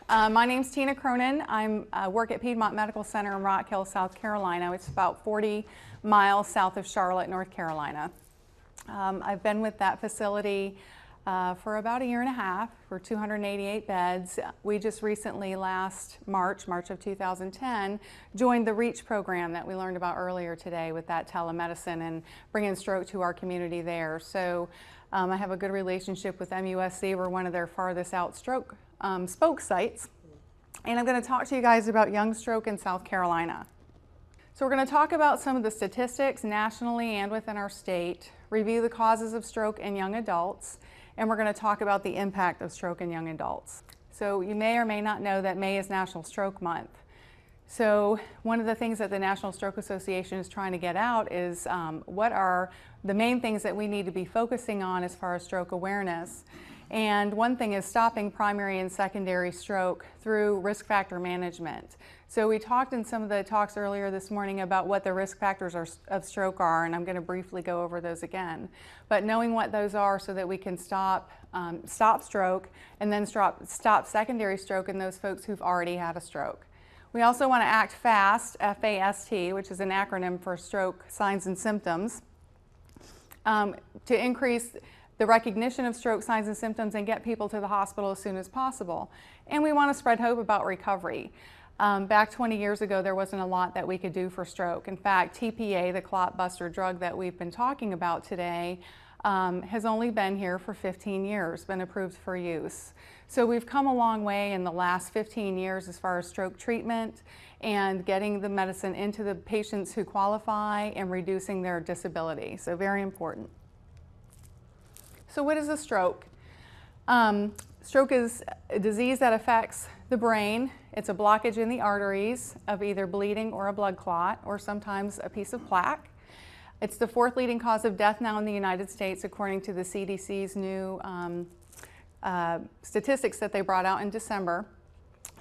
My name's Tina Cronin. I work at Piedmont Medical Center in Rock Hill, South Carolina. It's about 40 miles south of Charlotte, North Carolina. I've been with that facility for about a year and a half. We're 288 beds. We just recently, last March of 2010, joined the REACH program that we learned about earlier today with that telemedicine and bringing stroke to our community there. So I have a good relationship with MUSC. We're one of their farthest out stroke spoke sites. And I'm going to talk to you guys about young stroke in South Carolina. So we're going to talk about some of the statistics nationally and within our state, review the causes of stroke in young adults, and we're going to talk about the impact of stroke in young adults. So you may or may not know that May is National Stroke Month. So one of the things that the National Stroke Association is trying to get out is what are the main things that we need to be focusing on as far as stroke awareness. And one thing is stopping primary and secondary stroke through risk factor management. So we talked in some of the talks earlier this morning about what the risk factors of stroke are, and I'm going to briefly go over those again. But knowing what those are so that we can stop stroke and then stop secondary stroke in those folks who've already had a stroke. We also want to act fast, F-A-S-T, which is an acronym for stroke signs and symptoms, to increase the recognition of stroke signs and symptoms and get people to the hospital as soon as possible. And we want to spread hope about recovery. Back 20 years ago, there wasn't a lot that we could do for stroke. In fact, TPA, the clot buster drug that we've been talking about today, has only been here for 15 years, been approved for use. So we've come a long way in the last 15 years as far as stroke treatment and getting the medicine into the patients who qualify and reducing their disability. So very important. So what is a stroke? Stroke is a disease that affects the brain. It's a blockage in the arteries of either bleeding or a blood clot, or sometimes a piece of plaque. It's the fourth leading cause of death now in the United States, according to the CDC's new statistics that they brought out in December.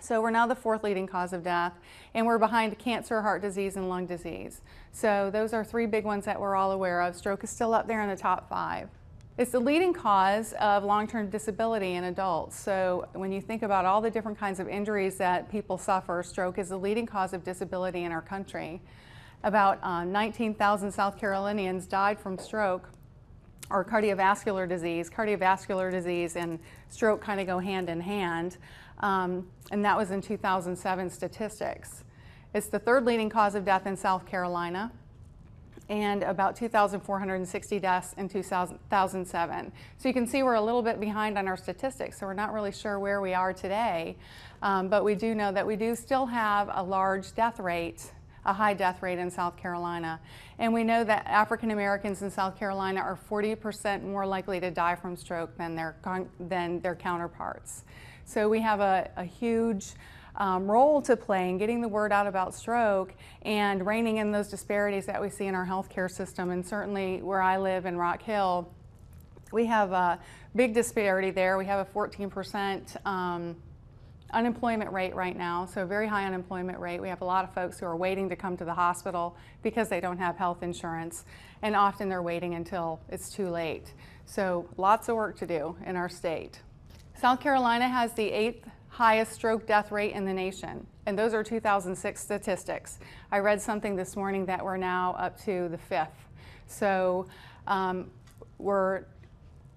So we're now the fourth leading cause of death, and we're behind cancer, heart disease, and lung disease. So those are three big ones that we're all aware of. Stroke is still up there in the top 5. It's the leading cause of long-term disability in adults. So when you think about all the different kinds of injuries that people suffer, stroke is the leading cause of disability in our country. About 19,000 South Carolinians died from stroke or cardiovascular disease. Cardiovascular disease and stroke kind of go hand in hand, and that was in 2007 statistics. It's the third leading cause of death in South Carolina, and about 2,460 deaths in 2007. So you can see we're a little bit behind on our statistics, so we're not really sure where we are today, but we do know that we do still have a large death rate, a high death rate in South Carolina. And we know that African Americans in South Carolina are 40% more likely to die from stroke than their counterparts. So we have a huge role to play in getting the word out about stroke and reining in those disparities that we see in our healthcare system. And certainly where I live in Rock Hill, we have a big disparity there. We have a 14% unemployment rate right now, so a very high unemployment rate. We have a lot of folks who are waiting to come to the hospital because they don't have health insurance, and often they're waiting until it's too late. So lots of work to do in our state. South Carolina has the 8th highest stroke death rate in the nation, and those are 2006 statistics. I read something this morning that we're now up to the 5th. So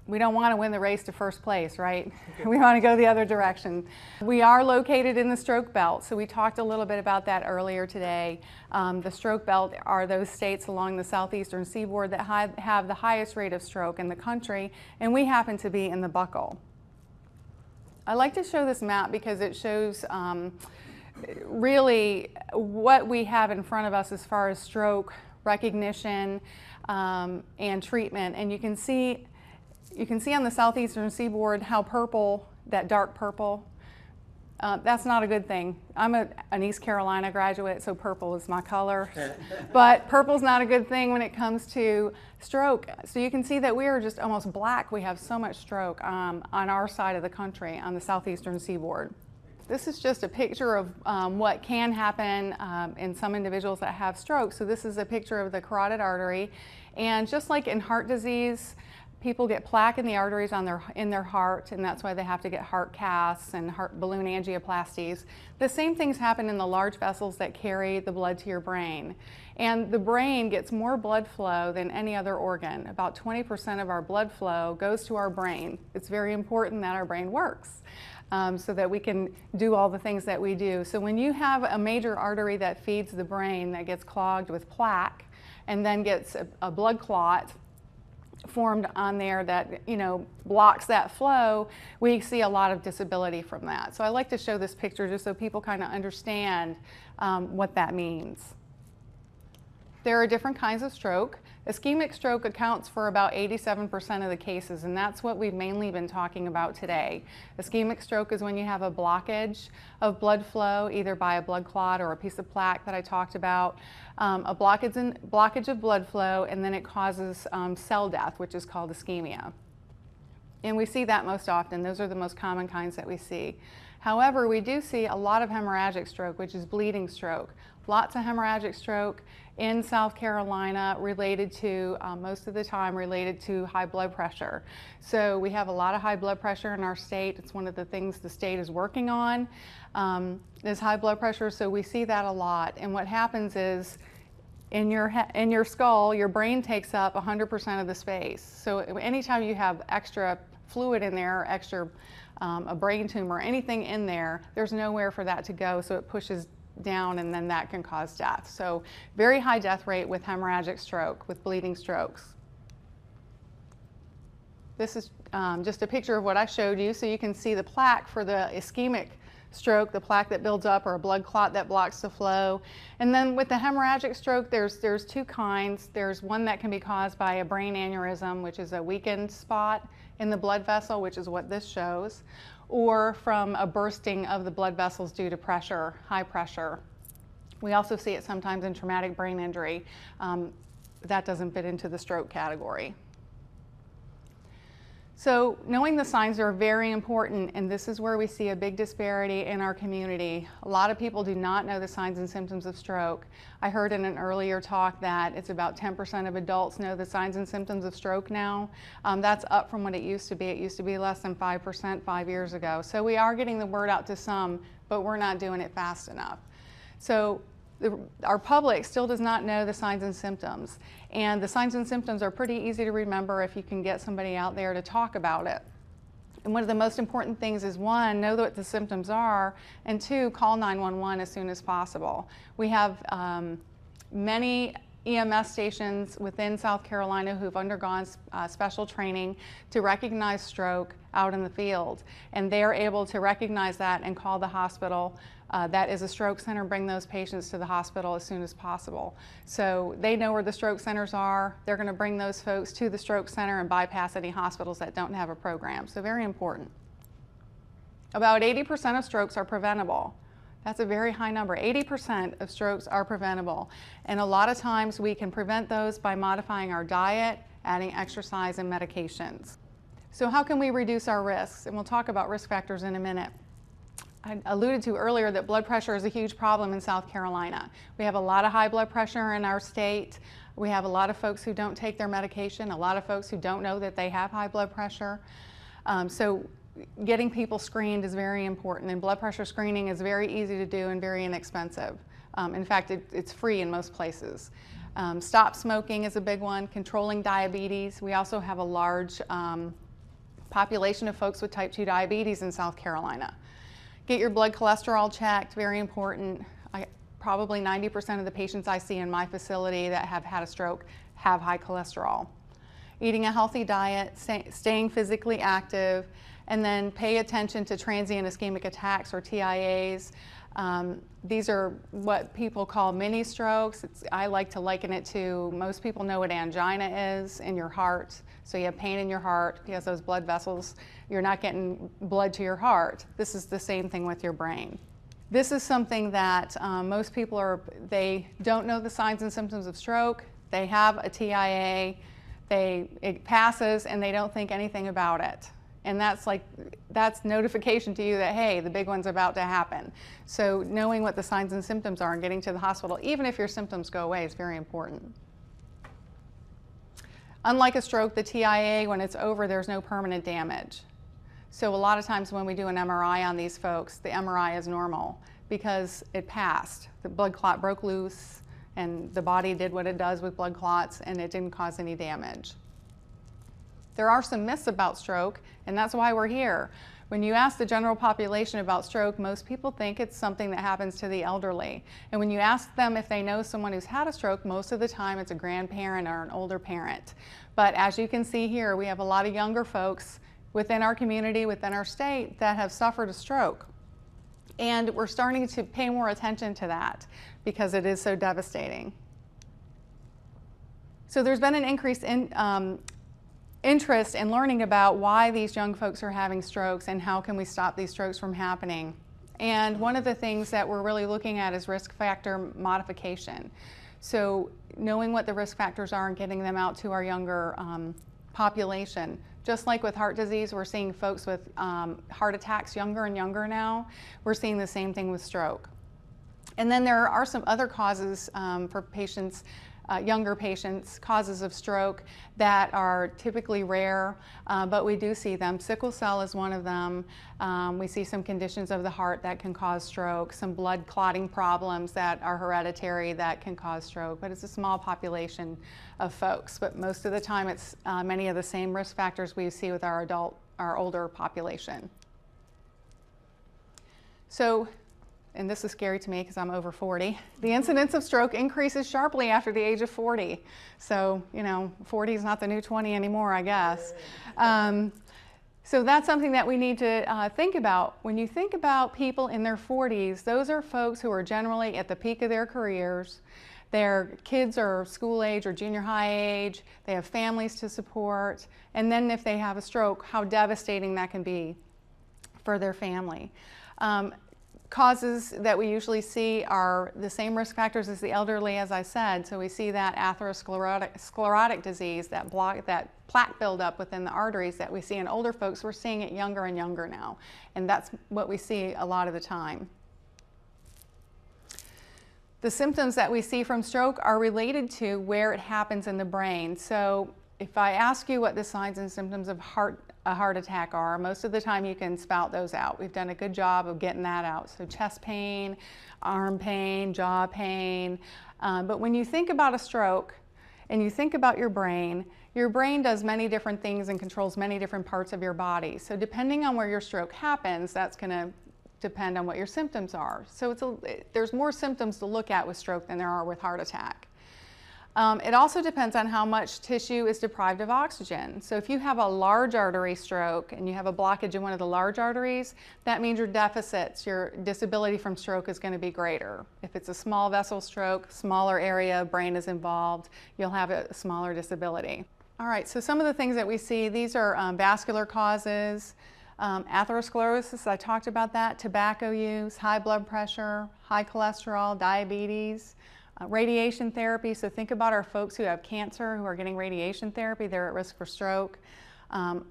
we don't want to win the race to first place, right? We want to go the other direction. We are located in the stroke belt, so we talked a little bit about that earlier today. The stroke belt are those states along the southeastern seaboard that have the highest rate of stroke in the country, and we happen to be in the buckle. I like to show this map because it shows really what we have in front of us as far as stroke recognition and treatment. And you can see on the southeastern seaboard how purple, that dark purple, that's not a good thing. I'm an East Carolina graduate, so purple is my color. But purple's not a good thing when it comes to stroke. So you can see that we are just almost black. We have so much stroke on our side of the country, on the southeastern seaboard. This is just a picture of what can happen in some individuals that have stroke. So this is a picture of the carotid artery. And just like in heart disease, People get plaque in the arteries in their heart, and that's why they have to get heart caths and heart balloon angioplasties. The same things happen in the large vessels that carry the blood to your brain. And the brain gets more blood flow than any other organ. About 20% of our blood flow goes to our brain. It's very important that our brain works so that we can do all the things that we do. So when you have a major artery that feeds the brain that gets clogged with plaque and then gets a blood clot formed on there that, you know, blocks that flow, we see a lot of disability from that. So I like to show this picture just so people kind of understand what that means. There are different kinds of stroke. Ischemic stroke accounts for about 87% of the cases, and that's what we've mainly been talking about today. Ischemic stroke is when you have a blockage of blood flow, either by a blood clot or a piece of plaque that I talked about, a blockage of blood flow, and then it causes cell death, which is called ischemia. And we see that most often. Those are the most common kinds that we see. However, we do see a lot of hemorrhagic stroke, which is bleeding stroke. Lots of hemorrhagic stroke in South Carolina related to, most of the time, related to high blood pressure. So we have a lot of high blood pressure in our state. It's one of the things the state is working on, is high blood pressure. So we see that a lot. And what happens is, in your skull, your brain takes up 100% of the space. So anytime you have extra fluid in there, extra a brain tumor, anything in there, there's nowhere for that to go, so it pushes down, and then that can cause death. So very high death rate with hemorrhagic stroke, with bleeding strokes. This is just a picture of what I showed you, so you can see the plaque for the ischemic stroke, the plaque that builds up, or a blood clot that blocks the flow. And then with the hemorrhagic stroke, there's two kinds. There's one that can be caused by a brain aneurysm, which is a weakened spot in the blood vessel, which is what this shows, or from a bursting of the blood vessels due to pressure, high pressure. We also see it sometimes in traumatic brain injury. That doesn't fit into the stroke category. So knowing the signs are very important, and this is where we see a big disparity in our community. A lot of people do not know the signs and symptoms of stroke. I heard in an earlier talk that it's about 10% of adults know the signs and symptoms of stroke now. That's up from what it used to be. It used to be less than 5% 5 years ago. So we are getting the word out to some, but we're not doing it fast enough. So our public still does not know the signs and symptoms. And the signs and symptoms are pretty easy to remember if you can get somebody out there to talk about it. And one of the most important things is, one, know what the symptoms are, and two, call 911 as soon as possible. We have many EMS stations within South Carolina who've undergone special training to recognize stroke out in the field. And they're able to recognize that and call the hospital that is a stroke center, bring those patients to the hospital as soon as possible. So they know where the stroke centers are. They're going to bring those folks to the stroke center and bypass any hospitals that don't have a program. So very important. About 80% of strokes are preventable. That's a very high number. 80% of strokes are preventable. And a lot of times we can prevent those by modifying our diet, adding exercise and medications. So how can we reduce our risks? And we'll talk about risk factors in a minute. I alluded to earlier that blood pressure is a huge problem in South Carolina. We have a lot of high blood pressure in our state. We have a lot of folks who don't take their medication, a lot of folks who don't know that they have high blood pressure. So getting people screened is very important, and blood pressure screening is very easy to do and very inexpensive. In fact, it's free in most places. Stop smoking is a big one, controlling diabetes. We also have a large population of folks with type 2 diabetes in South Carolina. Get your blood cholesterol checked, very important. Probably 90% of the patients I see in my facility that have had a stroke have high cholesterol. Eating a healthy diet, staying physically active, and then pay attention to transient ischemic attacks, or TIAs. These are what people call mini strokes. I like to liken it to, most people know what angina is in your heart. So you have pain in your heart because those blood vessels, you're not getting blood to your heart. This is the same thing with your brain. This is something that most people they don't know the signs and symptoms of stroke. They have a TIA, it passes, and they don't think anything about it. And that's notification to you that, hey, the big one's about to happen. So knowing what the signs and symptoms are and getting to the hospital, even if your symptoms go away, is very important. Unlike a stroke, the TIA, when it's over, there's no permanent damage. So a lot of times when we do an MRI on these folks, the MRI is normal because it passed. The blood clot broke loose and the body did what it does with blood clots and it didn't cause any damage. There are some myths about stroke, and that's why we're here. When you ask the general population about stroke, most people think it's something that happens to the elderly. And when you ask them if they know someone who's had a stroke, most of the time it's a grandparent or an older parent. But as you can see here, we have a lot of younger folks within our community, within our state, that have suffered a stroke. And we're starting to pay more attention to that because it is so devastating. So there's been an increase in interest in learning about why these young folks are having strokes and how can we stop these strokes from happening. And one of the things that we're really looking at is risk factor modification. So knowing what the risk factors are and getting them out to our younger population. Just like with heart disease, we're seeing folks with heart attacks younger and younger now. We're seeing the same thing with stroke. And then there are some other causes for patients, younger patients, causes of stroke that are typically rare, but we do see them. Sickle cell is one of them. We see some conditions of the heart that can cause stroke, some blood clotting problems that are hereditary that can cause stroke, but it's a small population of folks. But most of the time it's many of the same risk factors we see with our older population. So, and this is scary to me because I'm over 40, the incidence of stroke increases sharply after the age of 40. So, 40 is not the new 20 anymore, I guess. So that's something that we need to think about. When you think about people in their 40s, those are folks who are generally at the peak of their careers. Their kids are school age or junior high age. They have families to support. And then if they have a stroke, how devastating that can be for their family. Causes that we usually see are the same risk factors as the elderly, as I said. So we see that atherosclerotic disease, that plaque buildup within the arteries that we see in older folks. We're seeing it younger and younger now, and that's what we see a lot of the time. The symptoms that we see from stroke are related to where it happens in the brain. So if I ask you what the signs and symptoms of a heart attack are, most of the time you can spout those out. We've done a good job of getting that out. So chest pain, arm pain, jaw pain. But when you think about a stroke and you think about your brain does many different things and controls many different parts of your body. So depending on where your stroke happens, that's going to depend on what your symptoms are. So there's more symptoms to look at with stroke than there are with heart attack. It also depends on how much tissue is deprived of oxygen. So if you have a large artery stroke and you have a blockage in one of the large arteries, that means your deficits, your disability from stroke is going to be greater. If it's a small vessel stroke, smaller area, brain is involved, you'll have a smaller disability. All right, so some of the things that we see, these are vascular causes. Atherosclerosis, I talked about that, tobacco use, high blood pressure, high cholesterol, diabetes. Radiation therapy, so think about our folks who have cancer who are getting radiation therapy, they're at risk for stroke. A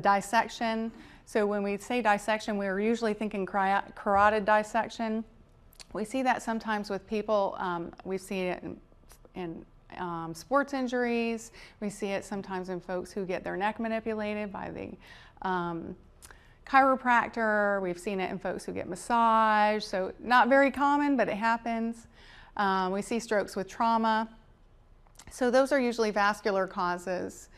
dissection, so when we say dissection, we're usually thinking carotid dissection. We see that sometimes with people, we see it in sports injuries, we see it sometimes in folks who get their neck manipulated by the chiropractor, we've seen it in folks who get massage, so not very common, but it happens. We see strokes with trauma. So those are usually vascular causes.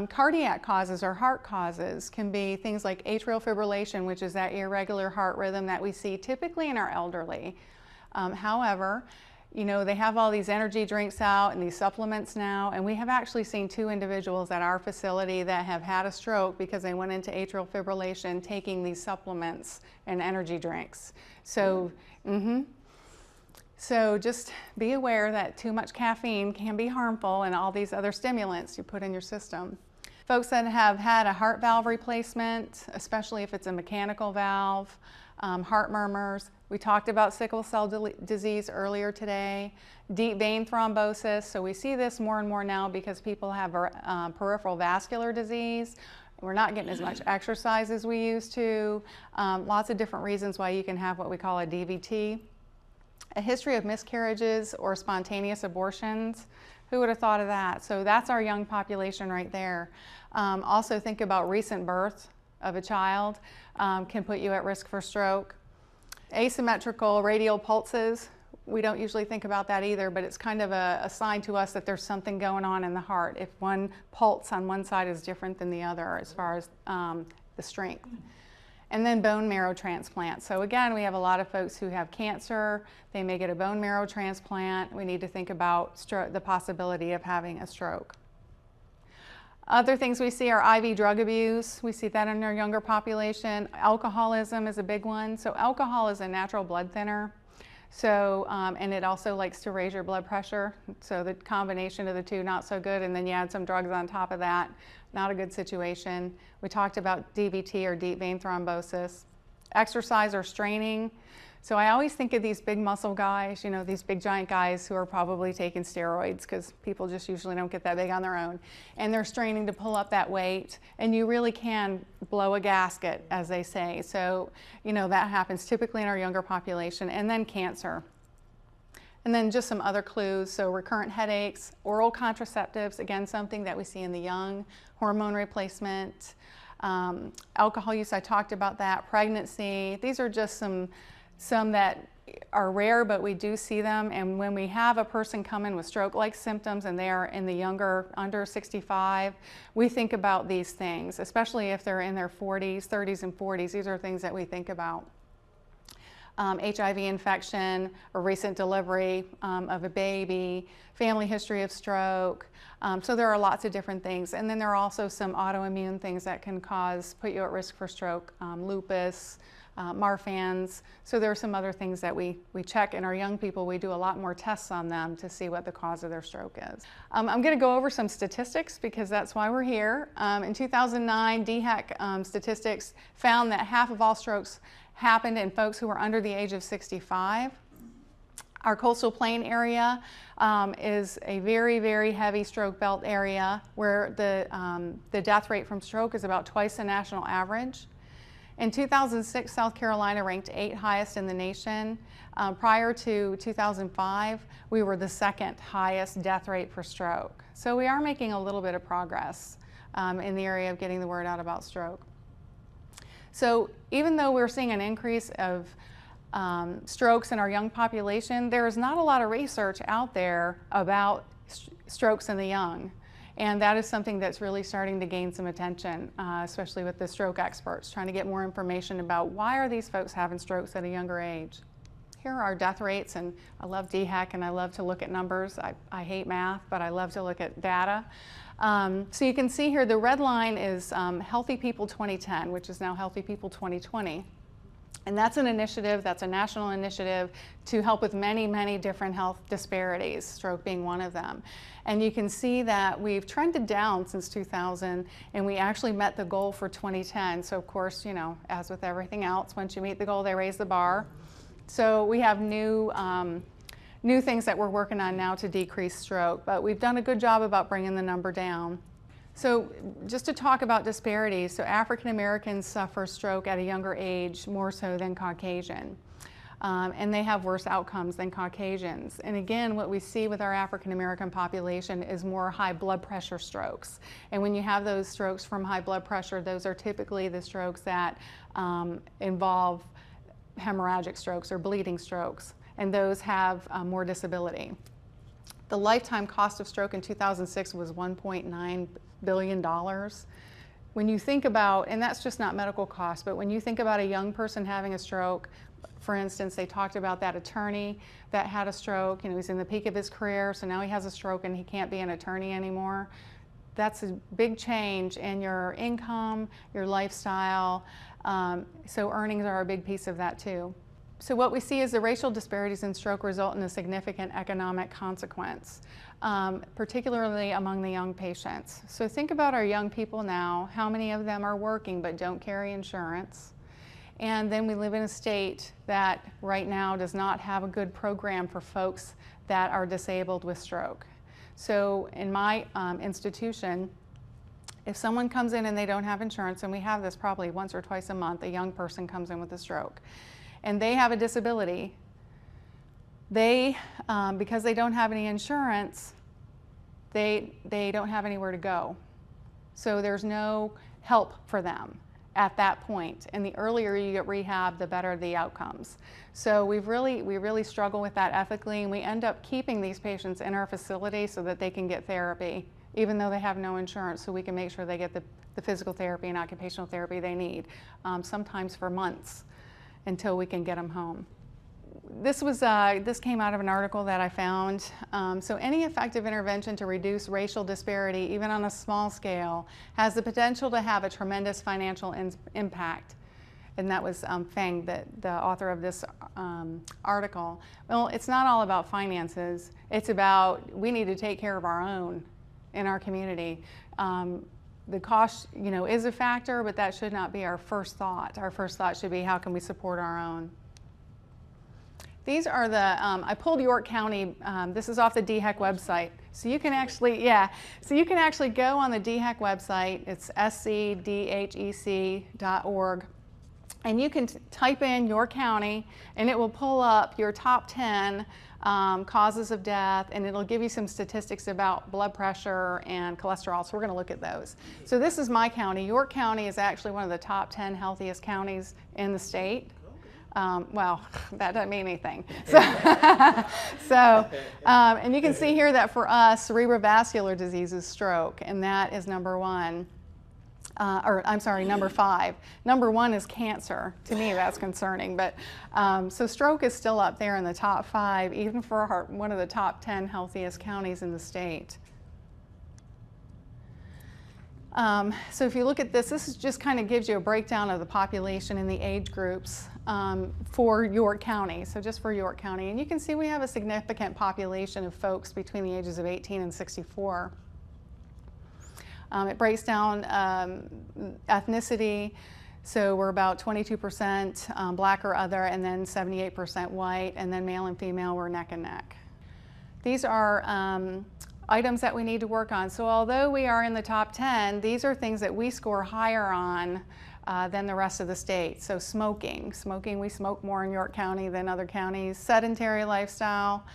Cardiac causes or heart causes can be things like atrial fibrillation, which is that irregular heart rhythm that we see typically in our elderly. However, they have all these energy drinks out and these supplements now, and we have actually seen 2 individuals at our facility that have had a stroke because they went into atrial fibrillation taking these supplements and energy drinks. So, So just be aware that too much caffeine can be harmful and all these other stimulants you put in your system. Folks that have had a heart valve replacement, especially if it's a mechanical valve, heart murmurs. We talked about sickle cell disease earlier today, deep vein thrombosis. So we see this more and more now because people have peripheral vascular disease. We're not getting as much exercise as we used to. Lots of different reasons why you can have what we call a DVT. A history of miscarriages or spontaneous abortions. Who would have thought of that? So that's our young population right there. Also think about recent birth of a child can put you at risk for stroke. Asymmetrical radial pulses, we don't usually think about that either, but it's kind of a sign to us that there's something going on in the heart if one pulse on one side is different than the other as far as the strength. And then bone marrow transplant. So again, we have a lot of folks who have cancer. They may get a bone marrow transplant. We need to think about the possibility of having a stroke. Other things we see are IV drug abuse. We see that in our younger population. Alcoholism is a big one. So alcohol is a natural blood thinner. So, and it also likes to raise your blood pressure. So the combination of the two, not so good. And then you add some drugs on top of that. Not a good situation. We talked about DVT or deep vein thrombosis. Exercise or straining. So I always think of these big muscle guys, you know, these big giant guys who are probably taking steroids because people just usually don't get that big on their own. And they're straining to pull up that weight. And you really can blow a gasket, as they say. So, you know, that happens typically in our younger population. And then cancer. And then just some other clues, so recurrent headaches, oral contraceptives, again, something that we see in the young, hormone replacement, alcohol use, I talked about that, pregnancy. These are just some that are rare, but we do see them. And when we have a person come in with stroke-like symptoms and they are in the younger, under 65, we think about these things, especially if they're in their 40s, 30s, and 40s. These are things that we think about. HIV infection, or recent delivery of a baby, family history of stroke. So there are lots of different things. And then there are also some autoimmune things that can put you at risk for stroke, lupus, Marfan's. So there are some other things that we check in our young people. We do a lot more tests on them to see what the cause of their stroke is. I'm going to go over some statistics because that's why we're here. In 2009, DHEC statistics found that half of all strokes happened in folks who were under the age of 65. Our coastal plain area is a very, very heavy stroke belt area where the death rate from stroke is about twice the national average. In 2006, South Carolina ranked 8th highest in the nation. Prior to 2005, we were the 2nd highest death rate for stroke. So we are making a little bit of progress in the area of getting the word out about stroke. So even though we're seeing an increase of strokes in our young population, there is not a lot of research out there about strokes in the young. And that is something that's really starting to gain some attention, especially with the stroke experts, trying to get more information about why are these folks having strokes at a younger age. Here are our death rates, and I love DHEC and I love to look at numbers. I hate math, but I love to look at data. So you can see here the red line is Healthy People 2010, which is now Healthy People 2020. And that's an initiative, that's a national initiative to help with many, many different health disparities, stroke being one of them. And you can see that we've trended down since 2000, and we actually met the goal for 2010. So of course, you know, as with everything else, once you meet the goal, they raise the bar. So we have new things that we're working on now to decrease stroke, but we've done a good job about bringing the number down. So just to talk about disparities, so African Americans suffer stroke at a younger age more so than Caucasian. And they have worse outcomes than Caucasians. And again, what we see with our African American population is more high blood pressure strokes. And when you have those strokes from high blood pressure, those are typically the strokes that involve hemorrhagic strokes or bleeding strokes. And those have more disability. The lifetime cost of stroke in 2006 was $1.9 billion. When you think about, and that's just not medical costs, but when you think about a young person having a stroke, for instance, they talked about that attorney that had a stroke, you know, he's in the peak of his career, so now he has a stroke and he can't be an attorney anymore. That's a big change in your income, your lifestyle, so earnings are a big piece of that too. So what we see is the racial disparities in stroke result in a significant economic consequence, particularly among the young patients. So think about our young people now, how many of them are working but don't carry insurance? And then we live in a state that right now does not have a good program for folks that are disabled with stroke. So in my institution, if someone comes in and they don't have insurance, and we have this probably once or twice a month, a young person comes in with a stroke, and they have a disability, they, because they don't have any insurance, they don't have anywhere to go. So there's no help for them at that point. And the earlier you get rehab, the better the outcomes. So we really struggle with that ethically, and we end up keeping these patients in our facility so that they can get therapy, even though they have no insurance, so we can make sure they get the physical therapy and occupational therapy they need, sometimes for months, until we can get them home. This came out of an article that I found. So any effective intervention to reduce racial disparity, even on a small scale, has the potential to have a tremendous financial impact. And that was Feng, the author of this article. Well, it's not all about finances. It's about, we need to take care of our own in our community. The cost, is a factor, but that should not be our first thought. Our first thought should be, how can we support our own? These are I pulled York County, this is off the DHEC website. So you can actually, go on the DHEC website, it's scdhec.org, and you can type in York County, and it will pull up your top 10 causes of death, and it'll give you some statistics about blood pressure and cholesterol, so we're gonna look at those. So this is my county. York County is actually one of the top 10 healthiest counties in the state. Well, that doesn't mean anything. And you can see here that for us, cerebrovascular disease is stroke, and that is number 1. Number 5. Number 1 is cancer. To me, that's concerning. But so stroke is still up there in the top 5, even for one of the top 10 healthiest counties in the state. So if you look at this just kind of gives you a breakdown of the population and the age groups for York County, so just for York County. And you can see we have a significant population of folks between the ages of 18 and 64. It breaks down ethnicity, so we're about 22% black or other, and then 78% white, and then male and female, we're neck and neck. These are items that we need to work on. So although we are in the top 10, these are things that we score higher on than the rest of the state. So smoking, we smoke more in York County than other counties. Sedentary lifestyle,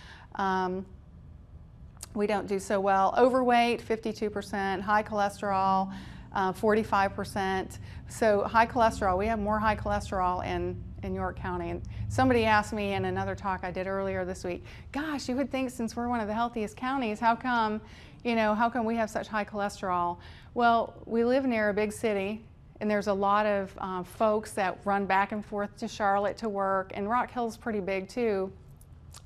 we don't do so well. Overweight, 52%, high cholesterol, 45%. So high cholesterol, we have more high cholesterol in York County. And somebody asked me in another talk I did earlier this week, gosh, you would think since we're one of the healthiest counties, how come we have such high cholesterol? Well, we live near a big city, and there's a lot of folks that run back and forth to Charlotte to work, and Rock Hill's pretty big too.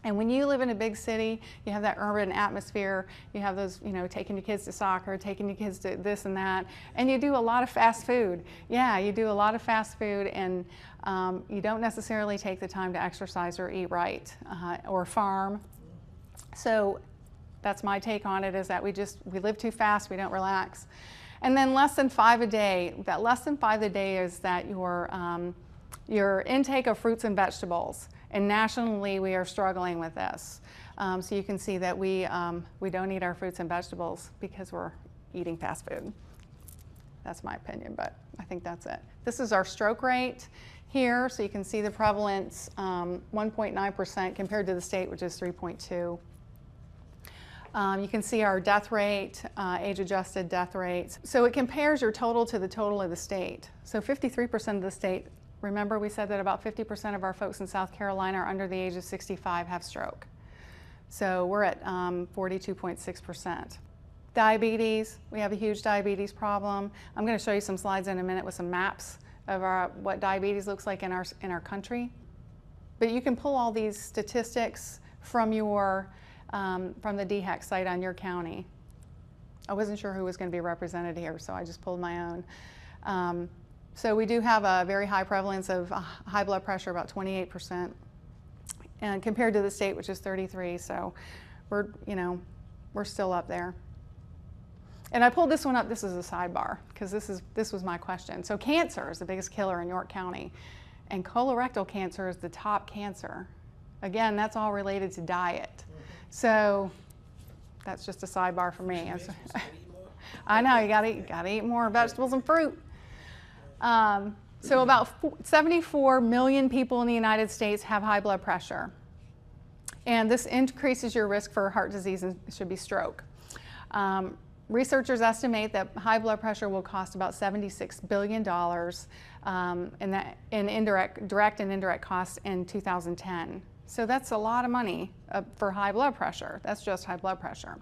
And when you live in a big city, you have that urban atmosphere, you have those, taking your kids to soccer, taking your kids to this and that, and you do a lot of fast food. Yeah, you do a lot of fast food, and you don't necessarily take the time to exercise or eat right or farm. So that's my take on it, is that we live too fast, we don't relax. And then less than 5 a day. That less than 5 a day is that your intake of fruits and vegetables. And nationally, we are struggling with this. So you can see that we don't eat our fruits and vegetables because we're eating fast food. That's my opinion, but I think that's it. This is our stroke rate here. So you can see the prevalence, 1.9% compared to the state, which is 3.2. You can see our death rate, age-adjusted death rates. So it compares your total to the total of the state. So 53% of the state. Remember, we said that about 50% of our folks in South Carolina are under the age of 65 have stroke. So we're at 42.6%. Diabetes, we have a huge diabetes problem. I'm going to show you some slides in a minute with some maps of what diabetes looks like in our country. But you can pull all these statistics from the DHEC site on your county. I wasn't sure who was going to be represented here, so I just pulled my own. So we do have a very high prevalence of high blood pressure, about 28%, and compared to the state, which is 33%. So we're still up there. And I pulled this one up. This is a sidebar because this was my question. So cancer is the biggest killer in York County, and colorectal cancer is the top cancer. Again, that's all related to diet. So that's just a sidebar for me. I know, you gotta eat more vegetables and fruit. So about 74 million people in the United States have high blood pressure. And this increases your risk for heart disease and it should be stroke. Researchers estimate that high blood pressure will cost about $76 billion in direct and indirect costs in 2010. So that's a lot of money for high blood pressure. That's just high blood pressure.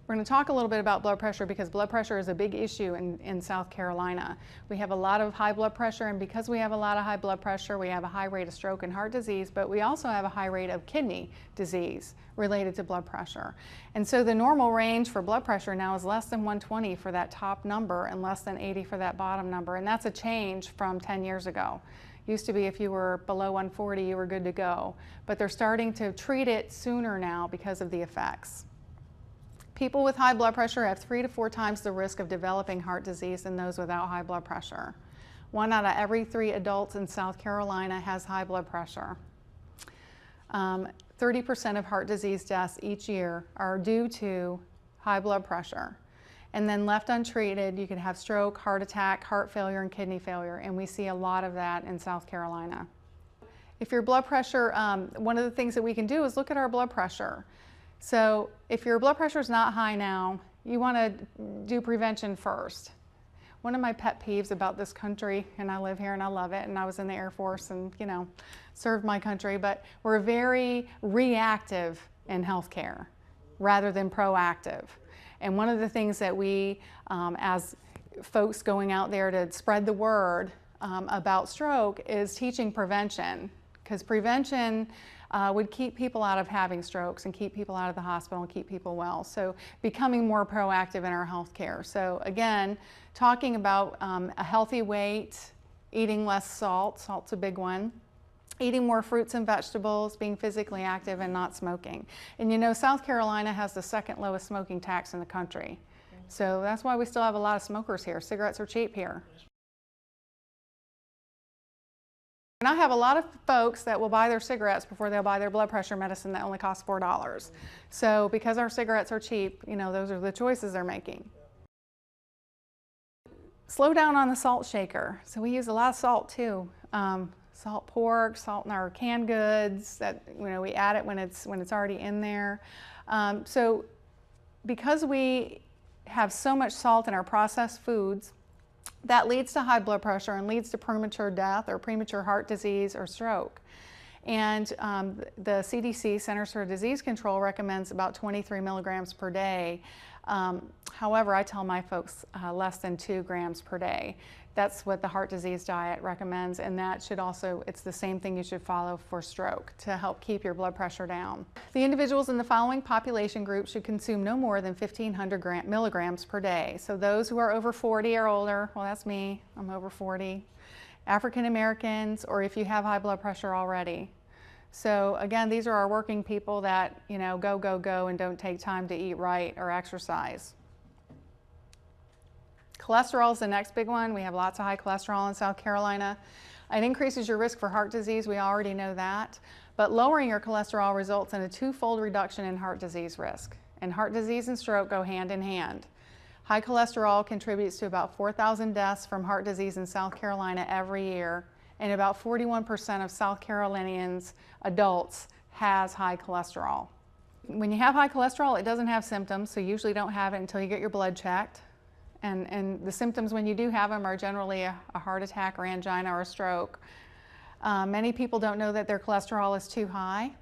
We're going to talk a little bit about blood pressure because blood pressure is a big issue in South Carolina. We have a lot of high blood pressure, and because we have a lot of high blood pressure, we have a high rate of stroke and heart disease, but we also have a high rate of kidney disease related to blood pressure. And so the normal range for blood pressure now is less than 120 for that top number and less than 80 for that bottom number, and that's a change from 10 years ago. Used to be if you were below 140, you were good to go, but they're starting to treat it sooner now because of the effects. People with high blood pressure have 3 to 4 times the risk of developing heart disease than those without high blood pressure. 1 out of every 3 adults in South Carolina has high blood pressure. 30% of heart disease deaths each year are due to high blood pressure. And then left untreated, you could have stroke, heart attack, heart failure, and kidney failure, and we see a lot of that in South Carolina. If your blood pressure, one of the things that we can do is look at our blood pressure. So if your blood pressure is not high now, you want to do prevention first. One of my pet peeves about this country, and I live here and I love it, and I was in the Air Force and, you know, served my country, but we're very reactive in healthcare rather than proactive. And one of the things that we, as folks going out there to spread the word about stroke, is teaching prevention, because prevention would keep people out of having strokes and keep people out of the hospital and keep people well. So becoming more proactive in our health care. So again, talking about a healthy weight, eating less salt, salt's a big one, eating more fruits and vegetables, being physically active, and not smoking. And you know, South Carolina has the 2nd lowest smoking tax in the country. So that's why we still have a lot of smokers here. Cigarettes are cheap here. And I have a lot of folks that will buy their cigarettes before they'll buy their blood pressure medicine that only costs $4. So because our cigarettes are cheap, you know, those are the choices they're making. Slow down on the salt shaker. So we use a lot of salt too. Salt pork, salt in our canned goods, that, you know, we add it when it's already in there. So because we have so much salt in our processed foods, that leads to high blood pressure and leads to premature death or premature heart disease or stroke. And the CDC, Centers for Disease Control, recommends about 23 milligrams per day. However, I tell my folks less than 2 grams per day. That's what the heart disease diet recommends, and that should also, it's the same thing you should follow for stroke to help keep your blood pressure down. The individuals in the following population groups should consume no more than 1,500 milligrams per day. So those who are over 40 or older, well, that's me, I'm over 40, African Americans, or if you have high blood pressure already. So again, these are our working people that, you know, go, and don't take time to eat right or exercise. Cholesterol is the next big one. We have lots of high cholesterol in South Carolina. It increases your risk for heart disease. We already know that. But lowering your cholesterol results in a 2-fold reduction in heart disease risk. And heart disease and stroke go hand in hand. High cholesterol contributes to about 4,000 deaths from heart disease in South Carolina every year. And about 41% of South Carolinians, adults, has high cholesterol. When you have high cholesterol, it doesn't have symptoms, so you usually don't have it until you get your blood checked. And the symptoms when you do have them are generally a heart attack or angina or a stroke. Many people don't know that their cholesterol is too high.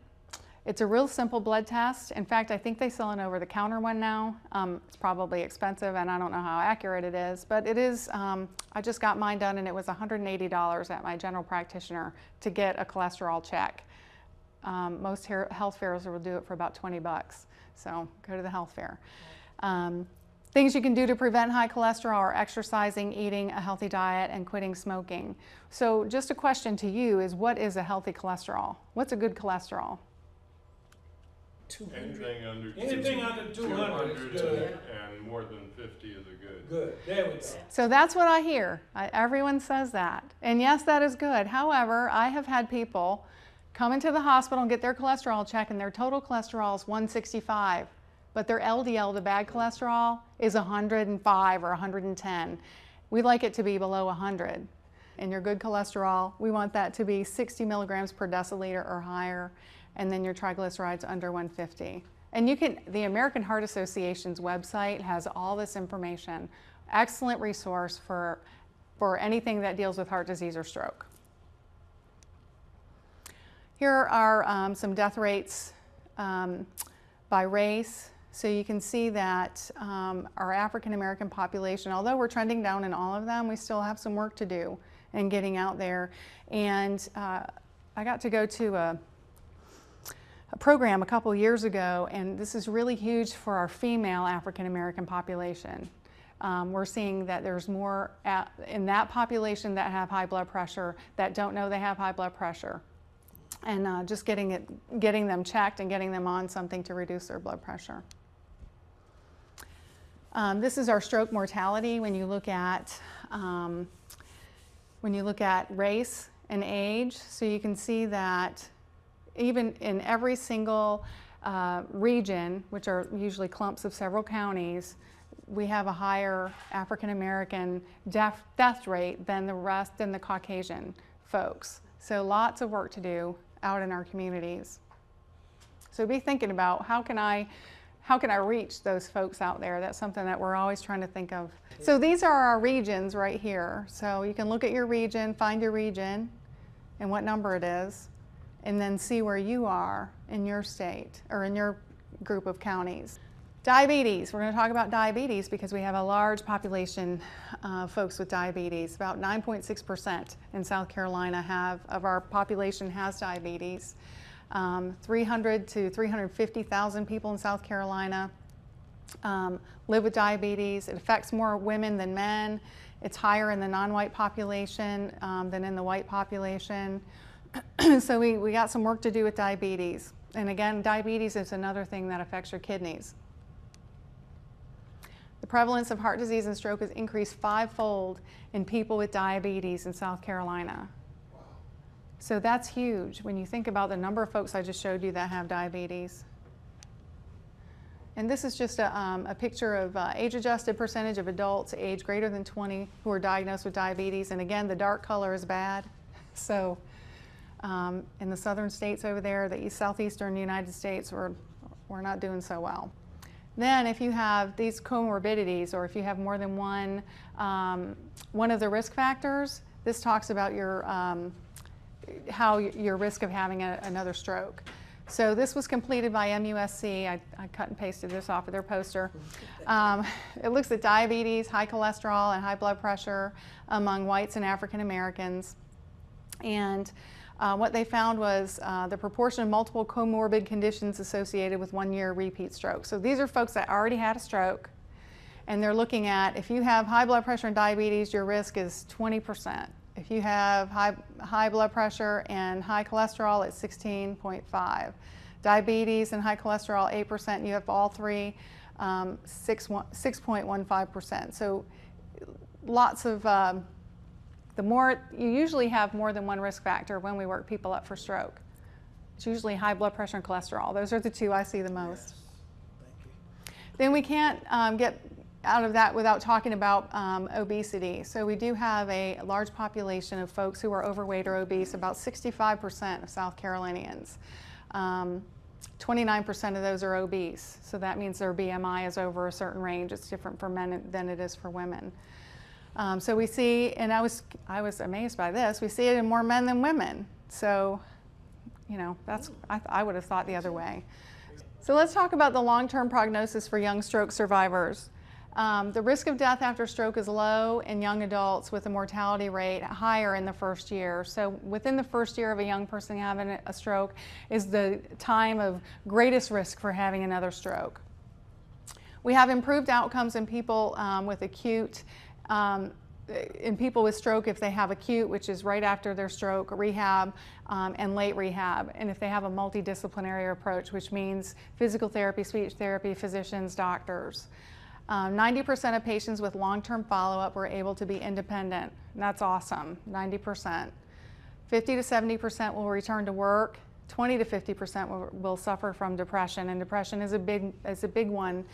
It's a real simple blood test. In fact, I think they sell an over-the-counter one now. It's probably expensive, and I don't know how accurate it is, but it is, I just got mine done, and it was $180 at my general practitioner to get a cholesterol check. Most health fairs will do it for about 20 bucks, so go to the health fair. Things you can do to prevent high cholesterol are exercising, eating a healthy diet, and quitting smoking. So just a question to you is, what is a healthy cholesterol? What's a good cholesterol? 200. Anything under 200 is good. And more than 50 is a good. Good. There we go. So that's what I hear. Everyone says that. And yes, that is good. However, I have had people come into the hospital and get their cholesterol checked, and their total cholesterol is 165. But their LDL, the bad cholesterol, is 105 or 110. We like it to be below 100. And your good cholesterol, we want that to be 60 milligrams per deciliter or higher, and then your triglycerides under 150. And the American Heart Association's website has all this information. Excellent resource for anything that deals with heart disease or stroke. Here are some death rates by race. So you can see that our African American population, although we're trending down in all of them, we still have some work to do in getting out there. And I got to go to a program a couple years ago, and this is really huge for our female African American population. We're seeing that there's more in that population that have high blood pressure that don't know they have high blood pressure. And just getting them checked and getting them on something to reduce their blood pressure. This is our stroke mortality when you look at race and age. So you can see that even in every single region, which are usually clumps of several counties, we have a higher African American death rate than the Caucasian folks. So lots of work to do out in our communities. So be thinking about how can I reach those folks out there? That's something that we're always trying to think of. So these are our regions right here. So you can look at your region, find your region and what number it is, and then see where you are in your state or in your group of counties. Diabetes, we're going to talk about diabetes because we have a large population of folks with diabetes. About 9.6% in South Carolina of our population has diabetes. 300 to 350,000 people in South Carolina live with diabetes. It affects more women than men. It's higher in the non-white population than in the white population. So we got some work to do with diabetes. And again, diabetes is another thing that affects your kidneys. The prevalence of heart disease and stroke has increased 5-fold in people with diabetes in South Carolina. Wow. So that's huge when you think about the number of folks I just showed you that have diabetes. And this is just a picture of age-adjusted percentage of adults age greater than 20 who are diagnosed with diabetes. And again, the dark color is bad. So in the southern states over there, the southeastern United States, we're not doing so well. Then if you have these comorbidities, or if you have more than one of the risk factors, this talks about your risk of having another stroke. So this was completed by MUSC. I cut and pasted this off of their poster. It looks at diabetes, high cholesterol, and high blood pressure among whites and African Americans. And what they found was the proportion of multiple comorbid conditions associated with 1-year repeat stroke. So these are folks that already had a stroke, and they're looking at if you have high blood pressure and diabetes, your risk is 20%. If you have high blood pressure and high cholesterol, it's 16.5. Diabetes and high cholesterol, 8%. You have all three, 6.15%. So lots of you usually have more than one risk factor when we work people up for stroke. It's usually high blood pressure and cholesterol. Those are the two I see the most. Yes. Thank you. Then we can't get out of that without talking about obesity. So we do have a large population of folks who are overweight or obese, about 65% of South Carolinians. 29% of those are obese. So that means their BMI is over a certain range. It's different for men than it is for women. So we see, and I was amazed by this, we see it in more men than women. So, you know, I would have thought the other way. So let's talk about the long-term prognosis for young stroke survivors. The risk of death after stroke is low in young adults with a mortality rate higher in the first year. So within the first year of a young person having a stroke is the time of greatest risk for having another stroke. We have improved outcomes in people with acute in people with stroke if they have acute, which is right after their stroke, rehab, and late rehab, and if they have a multidisciplinary approach, which means physical therapy, speech therapy, physicians, doctors. 90% of patients with long-term follow-up were able to be independent, and that's awesome, 90%. 50 to 70% will return to work, 20 to 50% will suffer from depression, and depression is a big one.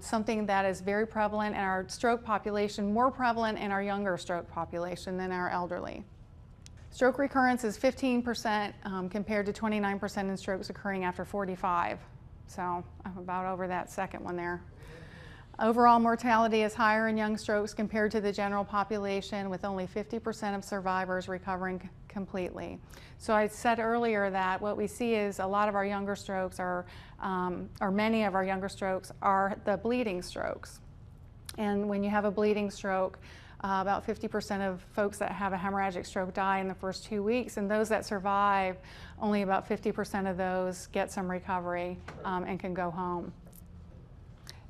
Something that is very prevalent in our stroke population, more prevalent in our younger stroke population than our elderly. Stroke recurrence is 15% compared to 29% in strokes occurring after 45. So I'm about over that second one there. Overall mortality is higher in young strokes compared to the general population, with only 50% of survivors recovering completely. So I said earlier that what we see is a lot of our younger strokes are, or many of our younger strokes are the bleeding strokes. And when you have a bleeding stroke, about 50% of folks that have a hemorrhagic stroke die in the first 2 weeks, and those that survive, only about 50% of those get some recovery and can go home.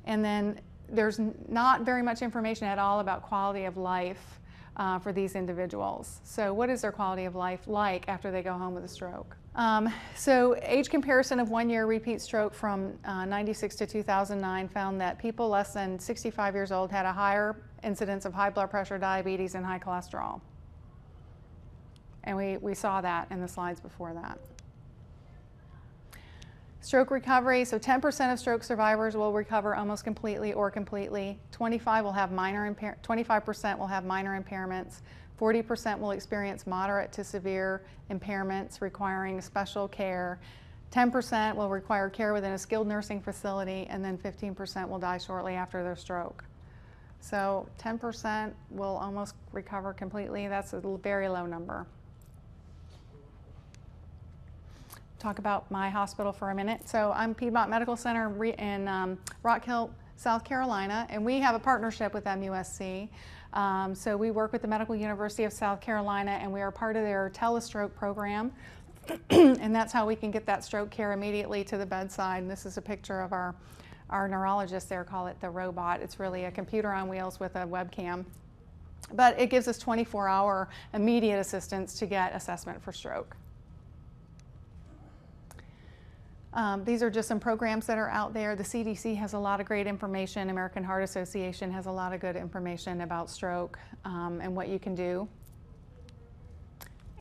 And then there's not very much information at all about quality of life for these individuals. So what is their quality of life like after they go home with a stroke? So age comparison of 1 year repeat stroke from 96 to 2009 found that people less than 65 years old had a higher incidence of high blood pressure, diabetes, and high cholesterol. And we saw that in the slides before that. Stroke recovery, so 10% of stroke survivors will recover almost completely or completely. 25% will have minor impairments. 40% will experience moderate to severe impairments requiring special care. 10% will require care within a skilled nursing facility, and then 15% will die shortly after their stroke. So 10% will almost recover completely. That's a very low number. Talk about my hospital for a minute. So I'm Piedmont Medical Center in Rock Hill, South Carolina, and we have a partnership with MUSC. So we work with the Medical University of South Carolina, and we are part of their telestroke program. And that's how we can get that stroke care immediately to the bedside. And this is a picture of our neurologist there, call it the robot. It's really a computer on wheels with a webcam. But it gives us 24-hour immediate assistance to get assessment for stroke. These are just some programs that are out there. The CDC has a lot of great information. American Heart Association has a lot of good information about stroke and what you can do.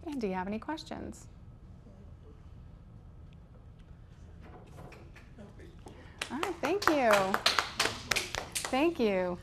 And do you have any questions? All right, thank you. Thank you.